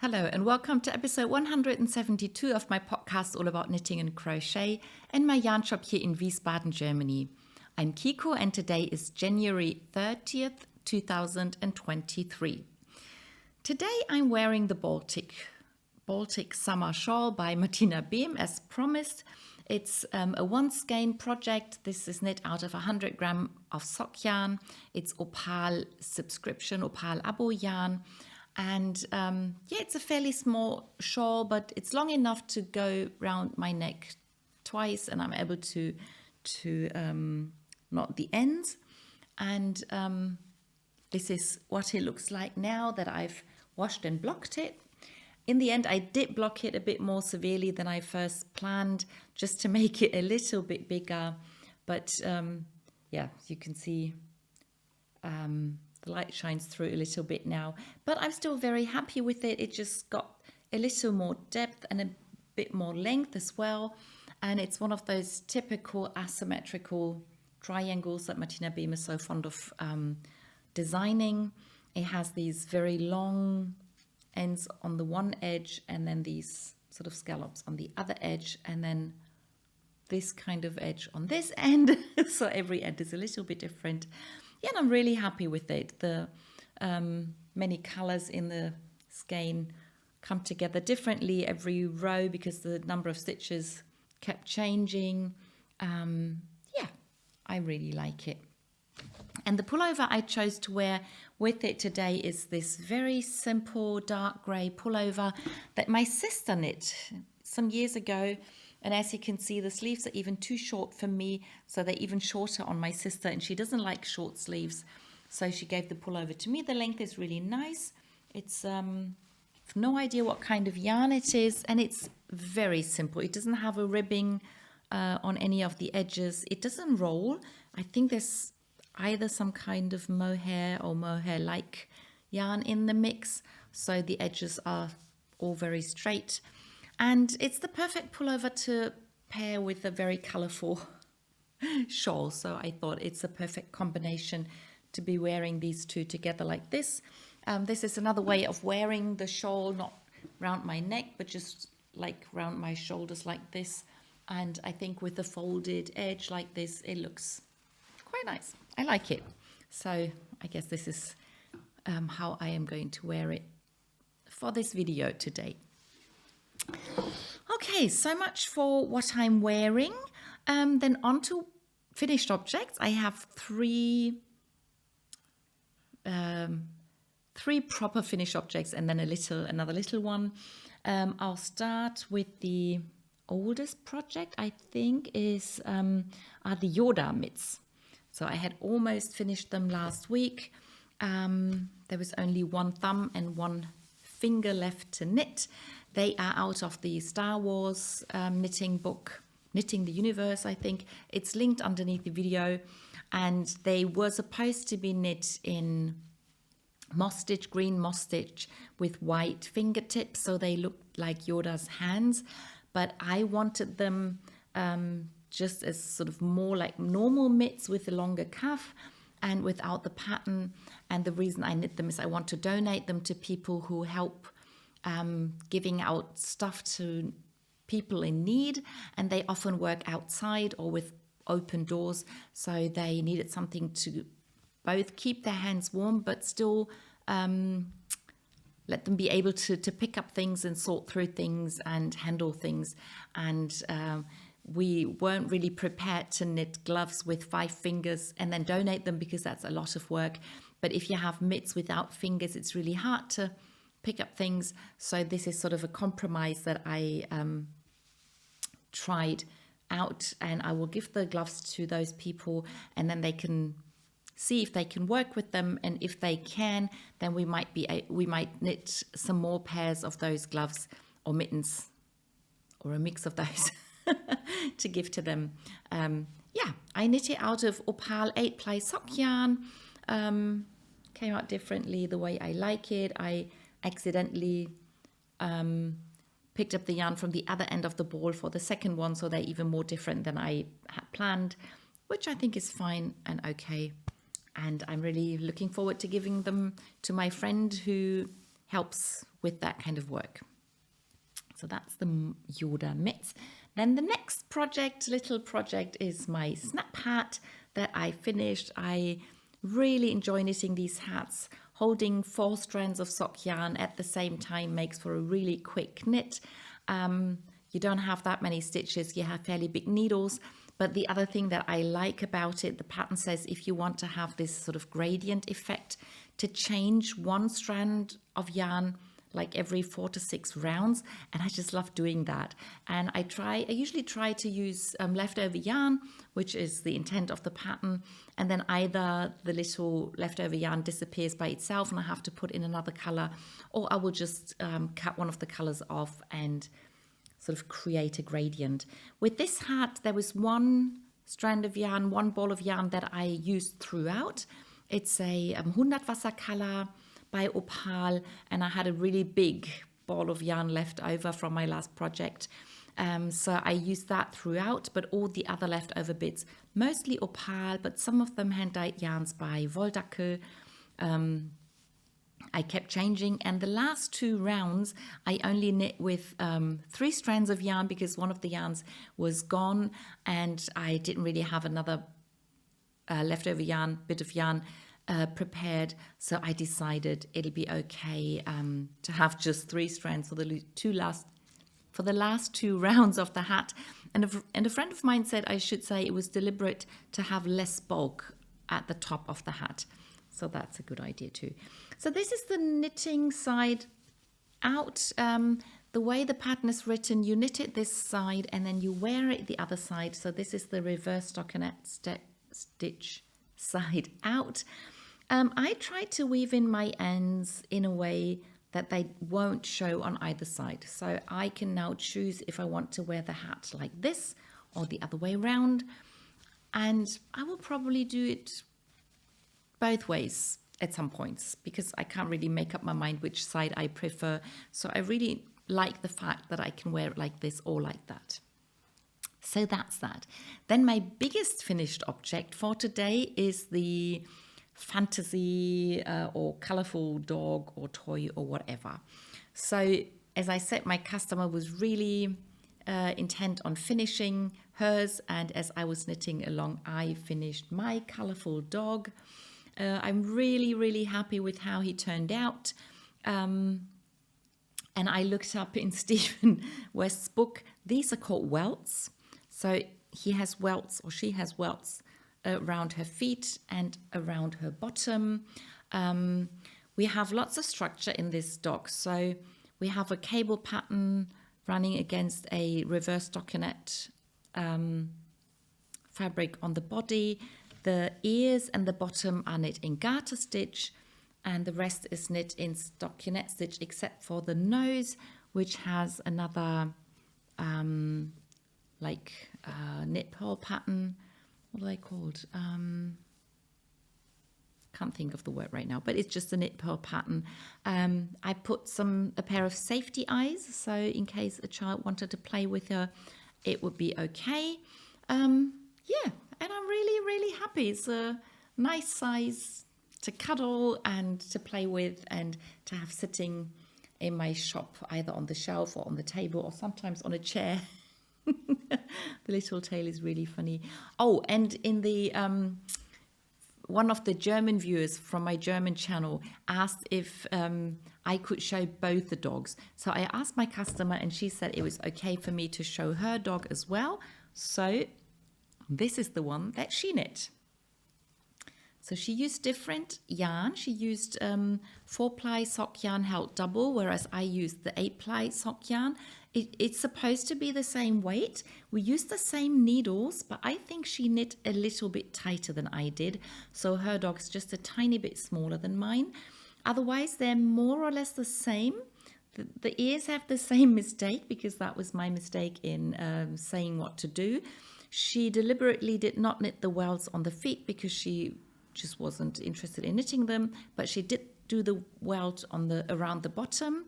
Hello and welcome to episode 172 of my podcast all about knitting and crochet in my yarn shop here in Wiesbaden, Germany. I'm Kiko and today is January 30th, 2023. Today I'm wearing the Baltic summer shawl by Martina Behm as promised. It's a one skein project. This is knit out of 100 gram of sock yarn. It's Opal subscription, Opal abo yarn. And it's a fairly small shawl, but it's long enough to go round my neck twice, and I'm able to knot the ends. And this is what it looks like now that I've washed and blocked it. In the end, I did block it a bit more severely than I first planned, just to make it a little bit bigger. But you can see the light shines through a little bit now, but I'm still very happy with it. It just got a little more depth and a bit more length as well. And it's one of those typical asymmetrical triangles that Martina Behm is so fond of designing. It has these very long ends on the one edge and then these sort of scallops on the other edge and then this kind of edge on this end. So every end is a little bit different. Yeah, and I'm really happy with it. The many colors in the skein come together differently every row because the number of stitches kept changing. I really like it. And the pullover I chose to wear with it today is this very simple dark grey pullover that my sister knit some years ago. And as you can see, the sleeves are even too short for me, so they're even shorter on my sister, and she doesn't like short sleeves, so she gave the pullover to me. The length is really nice. It's I've no idea what kind of yarn it is, and it's very simple. It doesn't have a ribbing on any of the edges. It doesn't roll. I think there's either some kind of mohair or mohair-like yarn in the mix, so the edges are all very straight. And it's the perfect pullover to pair with a very colorful shawl. So I thought it's a perfect combination to be wearing these two together like this. This is another way of wearing the shawl, not round my neck, but just like round my shoulders like this. And I think with the folded edge like this, it looks quite nice. I like it. So I guess this is how I am going to wear it for this video today. Okay, so much for what I'm wearing. Then on to finished objects. I have three proper finished objects and then another little one. I'll start with the oldest project, I think, are the Yoda mitts. So I had almost finished them last week. There was only one thumb and one finger left to knit. They are out of the Star Wars knitting book, Knitting the Universe, I think. It's linked underneath the video. And they were supposed to be knit in moss stitch, green moss stitch with white fingertips. So they looked like Yoda's hands. But I wanted them just as sort of more like normal mitts with a longer cuff and without the pattern. And the reason I knit them is I want to donate them to people who help giving out stuff to people in need, and they often work outside or with open doors, so they needed something to both keep their hands warm but still let them be able to pick up things and sort through things and handle things. And we weren't really prepared to knit gloves with 5 fingers and then donate them because that's a lot of work. But if you have mitts without fingers, it's really hard to pick up things. So this is sort of a compromise that I tried out, and I will give the gloves to those people and then they can see if they can work with them, and if they can, then we might knit some more pairs of those gloves or mittens or a mix of those to give to them. I knit it out of Opal 8-ply sock yarn. Came out differently the way I like it. I accidentally picked up the yarn from the other end of the ball for the second one, so they're even more different than I had planned, which I think is fine and okay. And I'm really looking forward to giving them to my friend who helps with that kind of work. So that's the Yoda mitts. Then the next little project, is my snap hat that I finished. I really enjoy knitting these hats. Holding 4 strands of sock yarn at the same time makes for a really quick knit. You don't have that many stitches, you have fairly big needles. But the other thing that I like about it, the pattern says if you want to have this sort of gradient effect, to change 1 strand of yarn like every 4 to 6 rounds, and I just love doing that. And I usually try to use leftover yarn, which is the intent of the pattern, and then either the little leftover yarn disappears by itself and I have to put in another color, or I will just cut one of the colors off and sort of create a gradient. With this hat, there was 1 strand of yarn, 1 ball of yarn that I used throughout. It's a 100 Wassercolor by Opal, and I had a really big ball of yarn left over from my last project. So I used that throughout, but all the other leftover bits, mostly Opal, but some of them hand-dyed yarns by Decke. I kept changing, and the last 2 rounds I only knit with 3 strands of yarn because one of the yarns was gone and I didn't really have another leftover bit of yarn prepared, so I decided it'll be okay to have just 3 strands for the last 2 rounds of the hat. And a friend of mine said I should say it was deliberate to have less bulk at the top of the hat. So that's a good idea too. So this is the knitting side out. The way the pattern is written, you knit it this side and then you wear it the other side. So this is the reverse stockinette stitch side out. I tried to weave in my ends in a way that they won't show on either side. So I can now choose if I want to wear the hat like this or the other way around. And I will probably do it both ways at some points because I can't really make up my mind which side I prefer. So I really like the fact that I can wear it like this or like that. So that's that. Then my biggest finished object for today is the fantasy or colorful dog or toy or whatever. So as I said, my customer was really intent on finishing hers, and as I was knitting along, I finished my colorful dog. I'm really happy with how he turned out. And I looked up in Stephen West's book. These are called welts. So he has welts, or she has welts around her feet and around her bottom. We have lots of structure in this dog. So we have a cable pattern running against a reverse stockinette fabric on the body. The ears and the bottom are knit in garter stitch, and the rest is knit in stockinette stitch except for the nose, which has another knit purl pattern. What are they called? Can't think of the word right now, but it's just a knit purl pattern. I put a pair of safety eyes, so in case a child wanted to play with her, it would be okay. Yeah, and I'm really happy. It's a nice size to cuddle and to play with and to have sitting in my shop, either on the shelf or on the table or sometimes on a chair. The little tail is really funny. Oh, and in the one of the German viewers from my German channel asked if I could show both the dogs. So I asked my customer and she said it was okay for me to show her dog as well. So this is the one that she knit. So she used different yarn. She used 4-ply sock yarn held double, whereas I used the 8-ply sock yarn. It's supposed to be the same weight. We used the same needles, but I think she knit a little bit tighter than I did. So her dog's just a tiny bit smaller than mine. Otherwise, they're more or less the same. The ears have the same mistake because that was my mistake in saying what to do. She deliberately did not knit the welts on the feet because she just wasn't interested in knitting them, but she did do the welt around the bottom.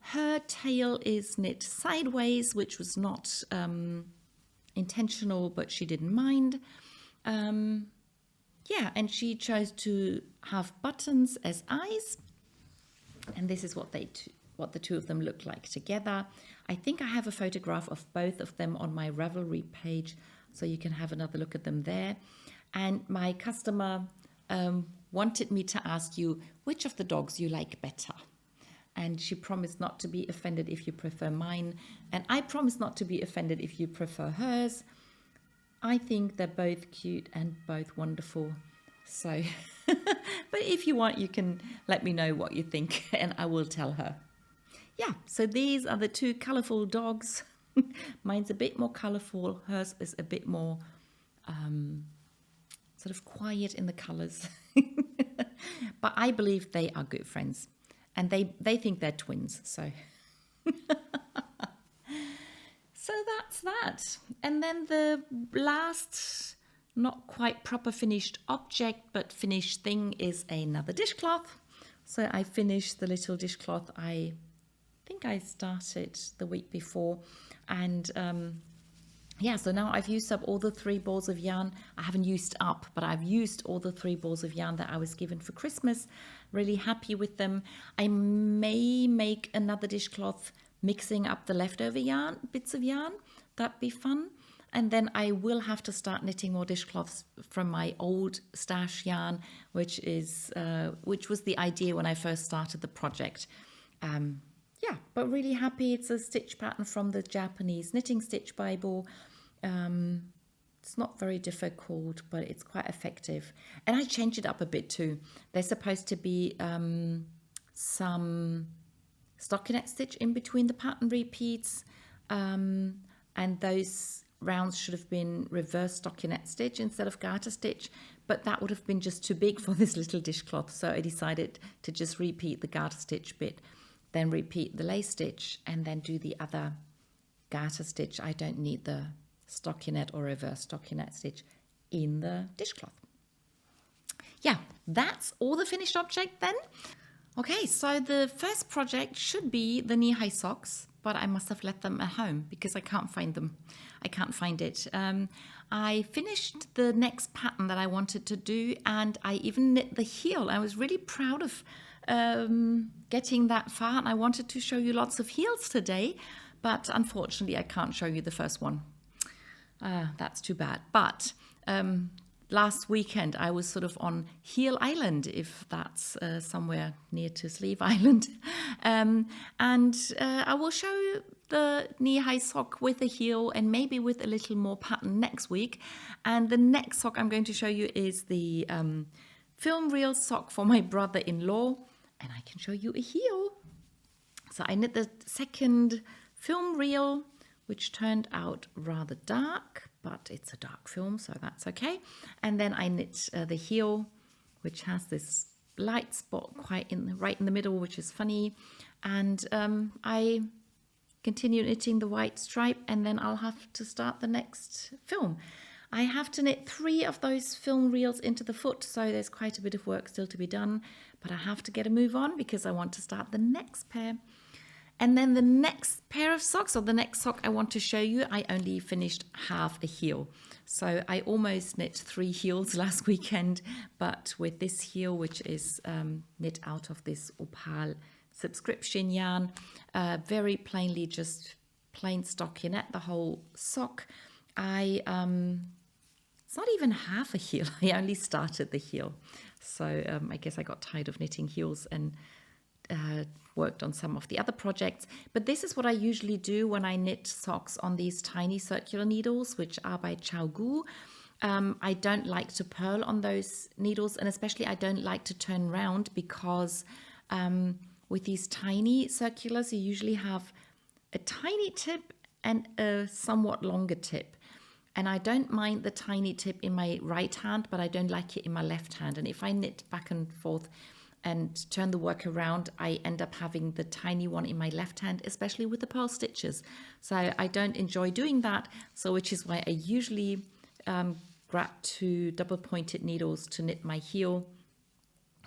Her tail is knit sideways, which was not intentional, but she didn't mind. Yeah, and she chose to have buttons as eyes. And this is what what the two of them look like together. I think I have a photograph of both of them on my Ravelry page, so you can have another look at them there. And my customer wanted me to ask you which of the dogs you like better. And she promised not to be offended if you prefer mine. And I promised not to be offended if you prefer hers. I think they're both cute and both wonderful. So, but if you want, you can let me know what you think and I will tell her. Yeah, so these are the two colorful dogs. Mine's a bit more colorful. Hers is a bit more sort of quiet in the colors. But I believe they are good friends. And they think they're twins, so. So that's that. And then the last, not quite proper finished object, but finished thing is another dishcloth. So I finished the little dishcloth. I think I started the week before. And yeah, so now I've used up all the 3 balls of yarn. I haven't used up, but I've used all the 3 balls of yarn that I was given for Christmas. Really happy with them. I may make another dishcloth mixing up the leftover yarn, bits of yarn. That'd be fun. And then I will have to start knitting more dishcloths from my old stash yarn, which was the idea when I first started the project. Yeah, but really happy. It's a stitch pattern from the Japanese Knitting Stitch Bible. It's not very difficult, but it's quite effective. And I changed it up a bit too. There's supposed to be some stockinette stitch in between the pattern repeats. And those rounds should have been reverse stockinette stitch instead of garter stitch. But that would have been just too big for this little dishcloth. So I decided to just repeat the garter stitch bit, then repeat the lace stitch, and then do the other garter stitch. I don't need the stockinette or reverse stockinette stitch in the dishcloth. Yeah, that's all the finished object then. Okay, so the first project should be the knee-high socks, but I must have left them at home because I can't find them. I can't find it. I finished the next pattern that I wanted to do, and I even knit the heel. I was really proud of getting that far, and I wanted to show you lots of heels today, but unfortunately I can't show you the first one. That's too bad. But last weekend I was sort of on Heel Island, if that's somewhere near to Sleeve Island. And I will show you the knee-high sock with a heel and maybe with a little more pattern next week. And the next sock I'm going to show you is the film reel sock for my brother-in-law. And I can show you a heel. So I knit the second film reel, which turned out rather dark, but it's a dark film, so that's okay. And then I knit the heel, which has this light spot right in the middle, which is funny. And I continue knitting the white stripe, and then I'll have to start the next film. I have to knit 3 of those film reels into the foot, so there's quite a bit of work still to be done, but I have to get a move on because I want to start the next pair. And then the next pair of socks, or the next sock I want to show you, I only finished half a heel. So I almost knit 3 heels last weekend, but with this heel, which is knit out of this opal subscription yarn, very plainly just plain stockinette, the whole sock. It's not even half a heel. I only started the heel. So I guess I got tired of knitting heels and worked on some of the other projects. But this is what I usually do when I knit socks on these tiny circular needles, which are by chiaogoo. I don't like to purl on those needles, and especially I don't like to turn round because with these tiny circulars, you usually have a tiny tip and a somewhat longer tip. And I don't mind the tiny tip in my right hand, but I don't like it in my left hand. And if I knit back and forth and turn the work around, I end up having the tiny one in my left hand, especially with the purl stitches. So I don't enjoy doing that. So which is why I usually grab 2 double pointed needles to knit my heel.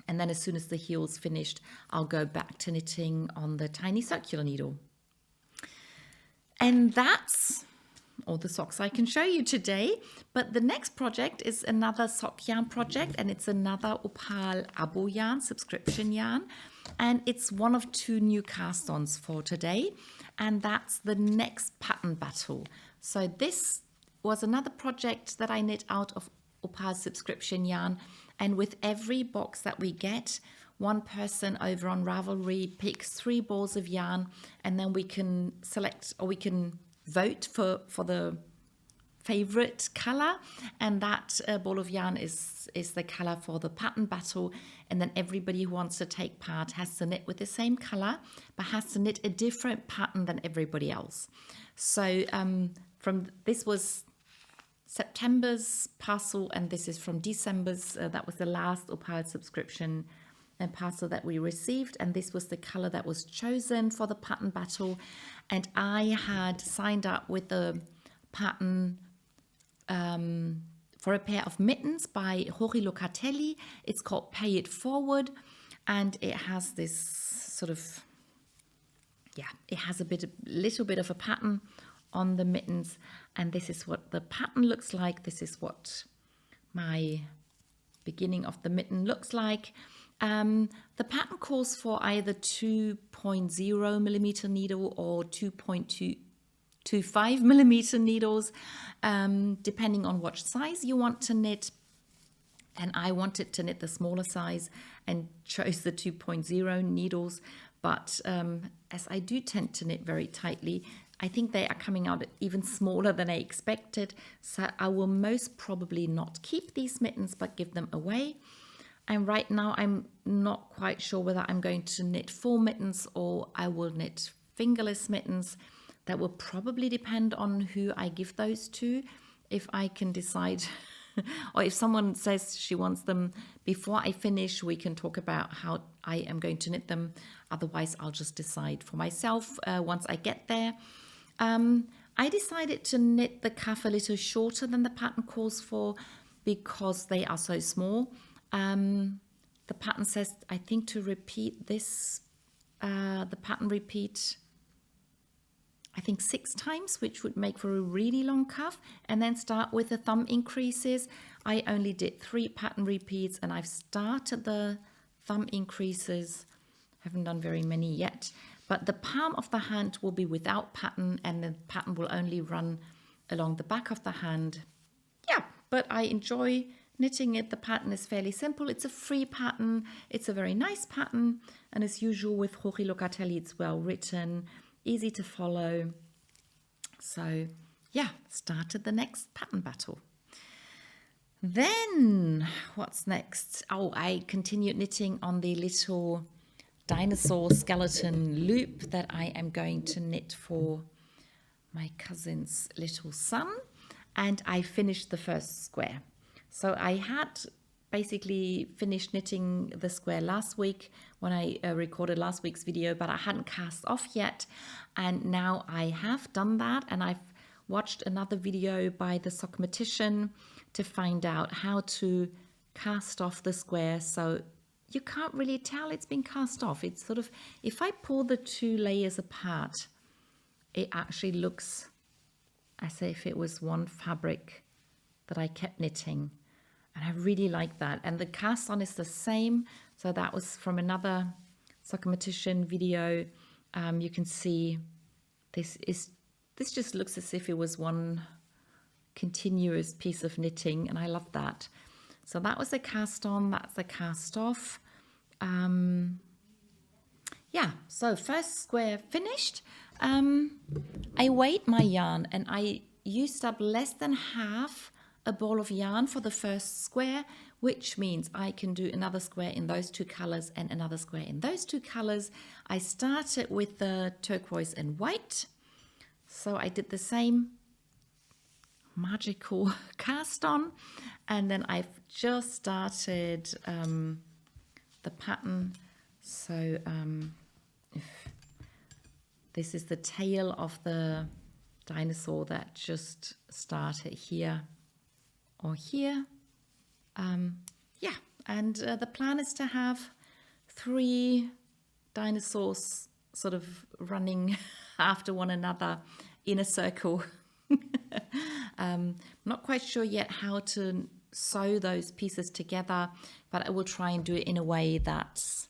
And then as soon as the heel's finished, I'll go back to knitting on the tiny circular needle. And that's all the socks I can show you today. But the next project is another sock yarn project, and it's another opal abo yarn, subscription yarn. and it's one of 2 new cast-ons for today, and that's the next pattern battle. So this was another project that I knit out of Opal's subscription yarn, and with every box that we get, one person over on Ravelry picks 3 balls of yarn, and then we can select, or we can vote for the favorite color, and that ball of yarn is the color for the pattern battle. And then everybody who wants to take part has to knit with the same color, but has to knit a different pattern than everybody else. So this was September's parcel, and this is from December's. That was the last Opal subscription and parcel that we received, and this was the color that was chosen for the pattern battle. And I had signed up with the pattern for a pair of mittens by Jorge Locatelli. It's called Pay It Forward, and it has this sort of, it has a little bit of a pattern on the mittens, and this is what the pattern looks like. This is what my beginning of the mitten looks like. The pattern calls for either 2.0 millimeter needle or 2.25 millimeter needles, depending on what size you want to knit. And I wanted to knit the smaller size and chose the 2.0 needles. But as I do tend to knit very tightly, I think they are coming out even smaller than I expected. So I will most probably not keep these mittens, but give them away. And right now I'm not quite sure whether I'm going to knit full mittens or I will knit fingerless mittens. That will probably depend on who I give those to. If I can decide, or if someone says she wants them before I finish, we can talk about how I am going to knit them. Otherwise, I'll just decide for myself once I get there. I decided to knit the cuff a little shorter than the pattern calls for because they are so small. The pattern says, I think, to repeat this, the pattern repeat, I think 6 times, which would make for a really long cuff, and then start with the thumb increases. I only did 3 pattern repeats, and I've started the thumb increases. Haven't done very many yet, but the palm of the hand will be without pattern, and the pattern will only run along the back of the hand. Yeah, but I enjoy knitting it. The pattern is fairly simple. It's a free pattern. It's a very nice pattern, and as usual with Jorge Locatelli, it's well written, easy to follow. So yeah, started the next pattern battle. Then what's next? Oh, I continued knitting on the little dinosaur skeleton loop that I am going to knit for my cousin's little son, and I finished the first square. So I had basically finished knitting the square last week when I recorded last week's video, but I hadn't cast off yet, and now I have done that, and I've watched another video by the Sockmatician to find out how to cast off the square, so you can't really tell it's been cast off. It's sort of, if I pull the 2 layers apart, it actually looks as if it was one fabric that I kept knitting. And I really like that. And the cast on is the same. So that was from another Sockmatician video. You can see this just looks as if it was one continuous piece of knitting, and I love that. So that was the cast on, that's the cast off. Yeah, so first square finished. I weighed my yarn and I used up less than half a ball of yarn for the first square, which means I can do another square in those 2 colors and another square in those 2 colors. I started with the turquoise and white, so I did the same magical cast on, and then I've just started the pattern. So if this is the tail of the dinosaur that just started here or here. Yeah, and the plan is to have 3 dinosaurs sort of running after one another in a circle. Not quite sure yet how to sew those pieces together, but I will try and do it in a way that's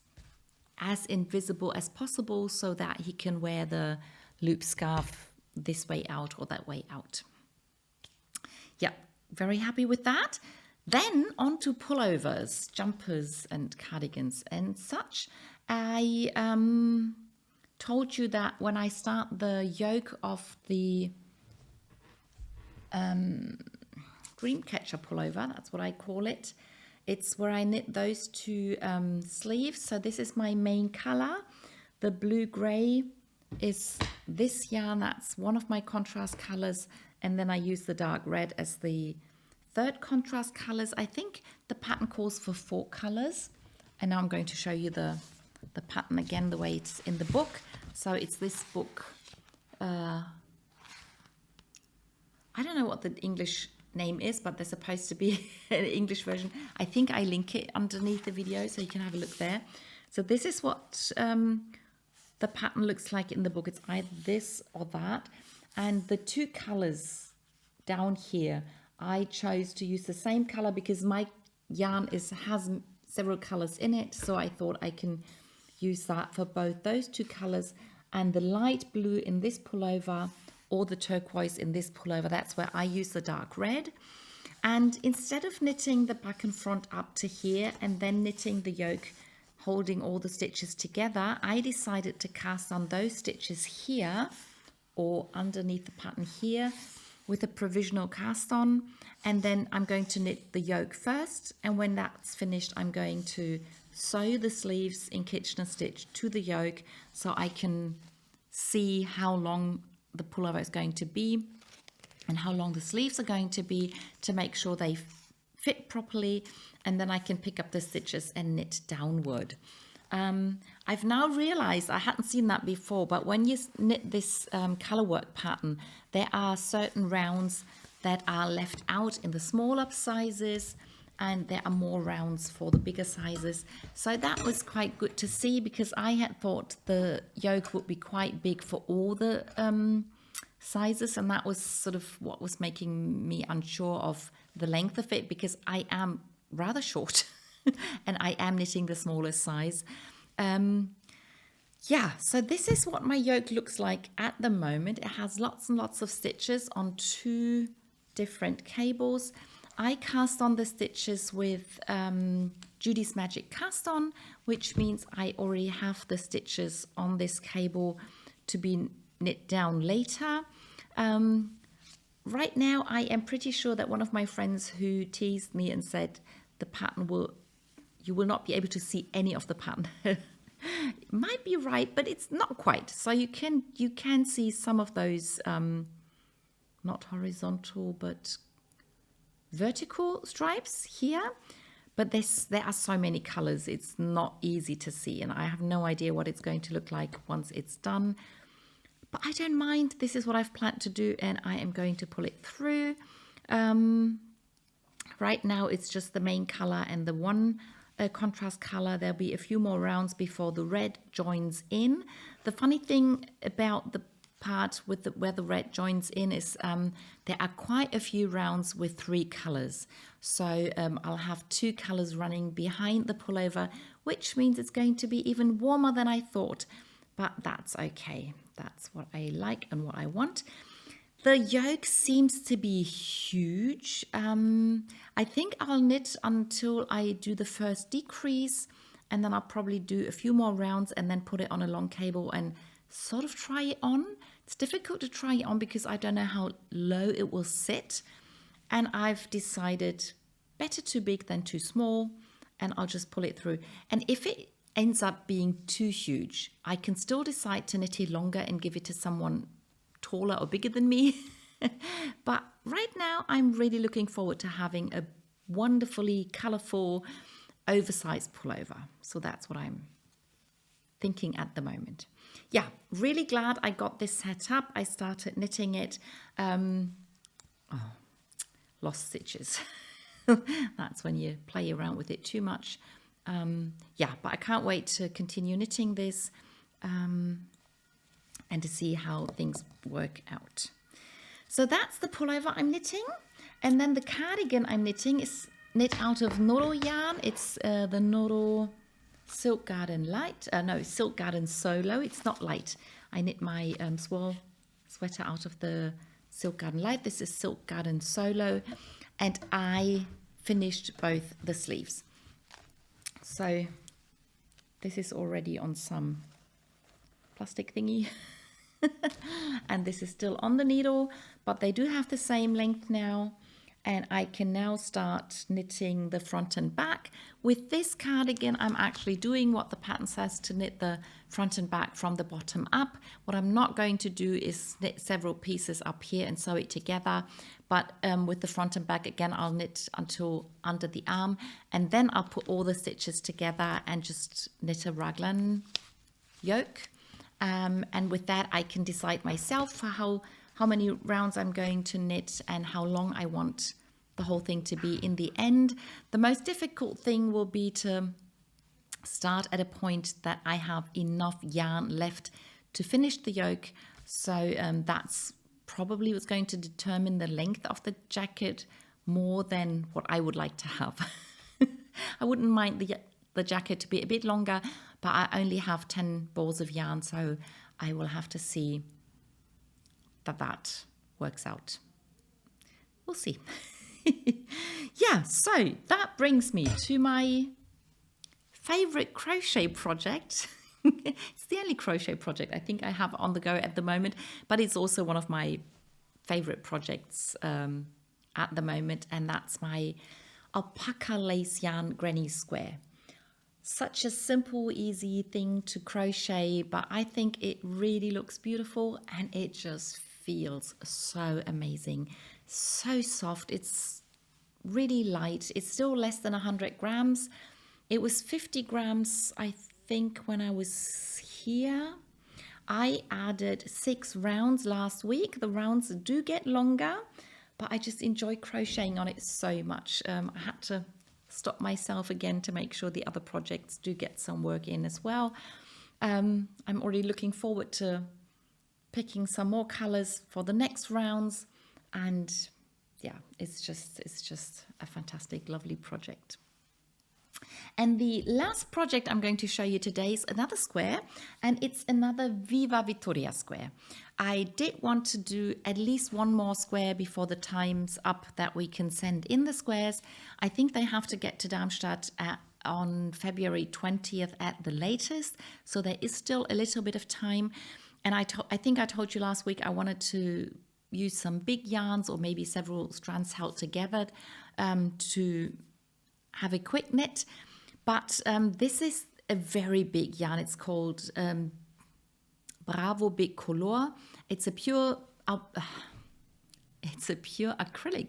as invisible as possible so that he can wear the loop scarf this way out or that way out. Yeah, very happy with that. Then on to pullovers, jumpers and cardigans and such. I told you that when I start the yoke of the Dreamcatcher pullover, that's what I call it. It's where I knit those two sleeves. So this is my main color. The blue-gray is this yarn. That's one of my contrast colors. And then I use the dark red as the third contrast colors. I think the pattern calls for 4 colors. And now I'm going to show you the pattern again, the way it's in the book. So it's this book. I don't know what the English name is, but there's supposed to be an English version. I think I link it underneath the video so you can have a look there. So this is what the pattern looks like in the book. It's either this or that. And the 2 colors down here, I chose to use the same color because my yarn has several colors in it. So I thought I can use that for both those 2 colors, and the light blue in this pullover or the turquoise in this pullover. That's where I use the dark red. And instead of knitting the back and front up to here and then knitting the yoke holding all the stitches together, I decided to cast on those stitches here or underneath the pattern here with a provisional cast on, and then I'm going to knit the yoke first, and when that's finished I'm going to sew the sleeves in Kitchener stitch to the yoke so I can see how long the pullover is going to be and how long the sleeves are going to be to make sure they fit properly, and then I can pick up the stitches and knit downward. I've now realized, I hadn't seen that before, but when you knit this color work pattern, there are certain rounds that are left out in the smaller sizes, and there are more rounds for the bigger sizes. So that was quite good to see, because I had thought the yoke would be quite big for all the sizes, and that was sort of what was making me unsure of the length of it, because I am rather short and I am knitting the smallest size. Yeah, so this is what my yoke looks like at the moment. It has lots and lots of stitches on 2 different cables. I cast on the stitches with Judy's Magic Cast On, which means I already have the stitches on this cable to be knit down later. Right now I am pretty sure that one of my friends who teased me and said the pattern you will not be able to see any of the pattern might be right, but it's not quite. So you can see some of those not horizontal but vertical stripes here, but there are so many colors, it's not easy to see, and I have no idea what it's going to look like once it's done. But I don't mind. This is what I've planned to do, and I am going to pull it through. Right now it's just the main color and the one contrast color. There'll be a few more rounds before the red joins in. The funny thing about the part with where the red joins in is there are quite a few rounds with 3 colors. So I'll have 2 colors running behind the pullover, which means it's going to be even warmer than I thought, but that's okay. That's what I like and what I want. The yoke seems to be huge. I think I'll knit until I do the first decrease, and then I'll probably do a few more rounds and then put it on a long cable and sort of try it on. It's difficult to try it on because I don't know how low it will sit, and I've decided better too big than too small, and I'll just pull it through. And if it ends up being too huge, I can still decide to knit it longer and give it to someone taller or bigger than me. But right now I'm really looking forward to having a wonderfully colorful oversized pullover. So that's what I'm thinking at the moment. Yeah, really glad I got this set up. I started knitting it. Lost stitches. That's when you play around with it too much. Yeah, but I can't wait to continue knitting this and to see how things work out. So that's the pullover I'm knitting. And then the cardigan I'm knitting is knit out of Noro yarn. It's the Noro Silk Garden Light, no, Silk Garden Solo. It's not light. I knit my swirl sweater out of the Silk Garden Light. This is Silk Garden Solo, and I finished both the sleeves. So this is already on some plastic thingy. And this is still on the needle, but they do have the same length now. And I can now start knitting the front and back. With this cardigan, I'm actually doing what the pattern says, to knit the front and back from the bottom up. What I'm not going to do is knit several pieces up here and sew it together. But with the front and back, again, I'll knit until under the arm. And then I'll put all the stitches together and just knit a raglan yoke. And with that, I can decide myself for how many rounds I'm going to knit and how long I want the whole thing to be in the end. The most difficult thing will be to start at a point that I have enough yarn left to finish the yoke. So that's probably what's going to determine the length of the jacket more than what I would like to have. I wouldn't mind the jacket to be a bit longer, but I only have 10 balls of yarn, so I will have to see that works out. We'll see. Yeah, so that brings me to my favorite crochet project. It's the only crochet project I think I have on the go at the moment, but it's also one of my favorite projects at the moment, and that's my alpaca lace yarn granny square. Such a simple, easy thing to crochet, but I think it really looks beautiful and it just feels so amazing. So soft. It's really light. It's still less than 100 grams. It was 50 grams, I think, when I was here. I added 6 rounds last week. The rounds do get longer, but I just enjoy crocheting on it so much. I had to stop myself again to make sure the other projects do get some work in as well. I'm already looking forward to picking some more colors for the next rounds, and yeah, it's just a fantastic, lovely project. And the last project I'm going to show you today is another square, and it's another Viva Vittoria square. I did want to do at least one more square before the time's up that we can send in the squares. I think they have to get to Darmstadt on February 20th at the latest, so there is still a little bit of time. And I think I told you last week I wanted to use some big yarns or maybe several strands held together to have a quick knit. But this is a very big yarn. It's called Bravo Big Color. It's a pure acrylic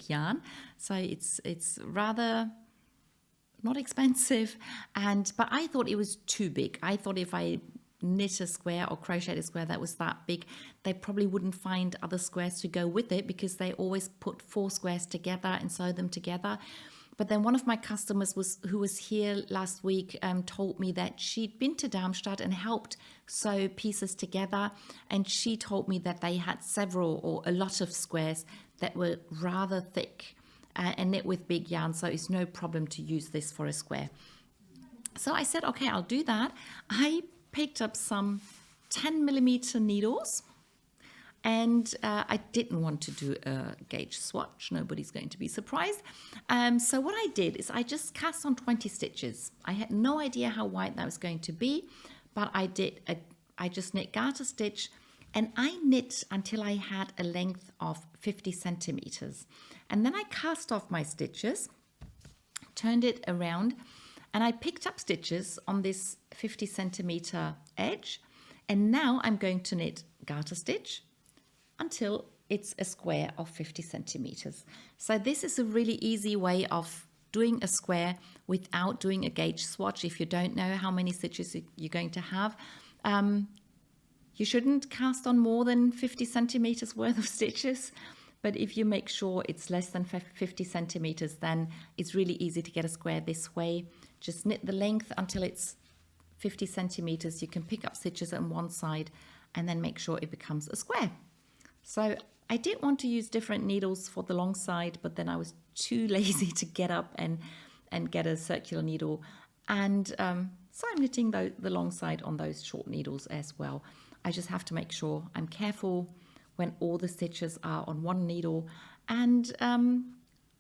yarn, so it's rather not expensive, but I thought it was too big. I thought if I knit a square or crochet a square that was that big, they probably wouldn't find other squares to go with it, because they always put 4 squares together and sew them together. But then one of my customers who was here last week told me that she'd been to Darmstadt and helped sew pieces together, and she told me that they had several or a lot of squares that were rather thick and knit with big yarn, so it's no problem to use this for a square. So I said, okay, I'll do that. I picked up some 10mm needles, and I didn't want to do a gauge swatch. Nobody's going to be surprised. So what I did is I just cast on 20 stitches. I had no idea how wide that was going to be, but I just knit garter stitch, and I knit until I had a length of 50 centimeters. And then I cast off my stitches, turned it around, and I picked up stitches on this 50 centimeter edge. And now I'm going to knit garter stitch until it's a square of 50 centimeters. So this is a really easy way of doing a square without doing a gauge swatch. If you don't know how many stitches you're going to have, you shouldn't cast on more than 50 centimeters worth of stitches. But if you make sure it's less than 50 centimeters, then it's really easy to get a square this way. Just knit the length until it's 50 centimeters. You can pick up stitches on one side and then make sure it becomes a square. So I did want to use different needles for the long side, but then I was too lazy to get up and get a circular needle. And So I'm knitting the long side on those short needles as well. I just have to make sure I'm careful when all the stitches are on one needle, and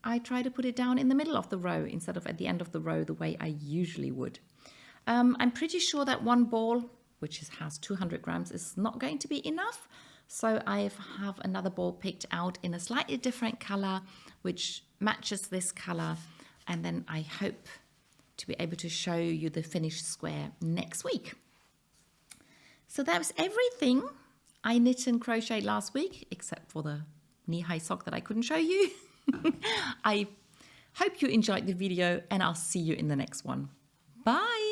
I try to put it down in the middle of the row instead of at the end of the row the way I usually would. I'm pretty sure that one ball, which has 200 grams, is not going to be enough. So I have another ball picked out in a slightly different color, which matches this color. And then I hope to be able to show you the finished square next week. So that was everything I knit and crocheted last week, except for the knee-high sock that I couldn't show you. I hope you enjoyed the video, and I'll see you in the next one. Bye!